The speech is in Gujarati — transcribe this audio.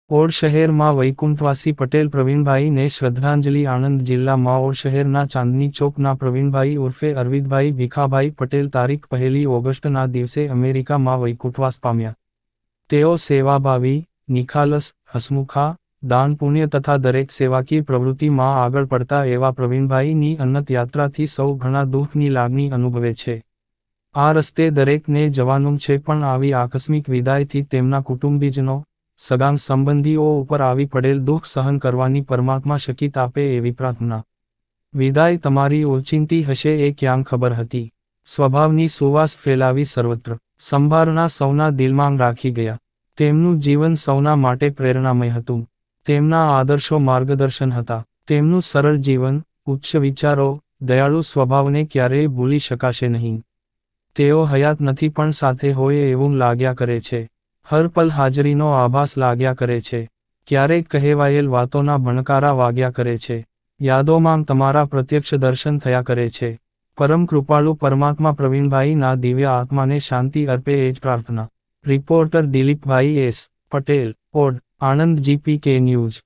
ઓડ શહેરમાં વૈકુંઠવાસી પટેલ પ્રવીણભાઈને શ્રદ્ધાંજલિ આણંદ જિલ્લામાં ઓડ શહેરના ચાંદની ચોકના પ્રવીણભાઈ ઉર્ફે અરવિંદભાઈ ભીખાભાઈ પટેલ તારીખ 1 ઓગસ્ટના દિવસે અમેરિકામાં વૈકુંઠવાસ પામ્યા. તેઓ સેવાભાવી, નિખાલસ, હસમુખા, દાન પુણ્ય તથા દરેક સેવાકીય પ્રવૃત્તિમાં આગળ પડતા એવા પ્રવીણભાઈની અનંત યાત્રાથી સૌ ઘણા દુઃખની લાગણી અનુભવે છે. આ રસ્તે દરેકને જવાનું છે, પણ આવી આકસ્મિક વિદાયથી તેમના કુટુંબીજનો, સગામ સંબંધીઓ ઉપર આવી પડેલ દુઃખ સહન કરવાની પરમાત્મા શક્તિ આપે એવી પ્રાર્થના. વિદાય તમારી ઓચિંતી હશે એ ક્યાં ખબર હતી. સ્વભાવની સુવાસ ફેલાવી સર્વત્ર. સંભારણા સૌના દિલમાં રાખી ગયા. તેમનું જીવન સૌના માટે પ્રેરણામય હતું. તેમના આદર્શો માર્ગદર્શન હતા. તેમનું સરળ જીવન, ઉચ્ચ વિચારો, દયાળુ સ્વભાવને ક્યારેય ભૂલી શકાશે નહીં. તેઓ હયાત નથી પણ સાથે હોય એવું લાગ્યા કરે છે. હર પલ હાજરીનો આભાસ લાગ્યા કરે છે. ક્યારેક કહેવાયેલ વાતોના ભણકારા વાગ્યા કરે છે. યાદોમાં તમારા પ્રત્યક્ષ દર્શન થયા કરે છે. પરમ કૃપાળુ પરમાત્મા પ્રવીણભાઈના દિવ્ય આત્માને શાંતિ અર્પે એ જ પ્રાર્થના. Reporter Dilipbhai S. Patel, Od, Anand. GPK news.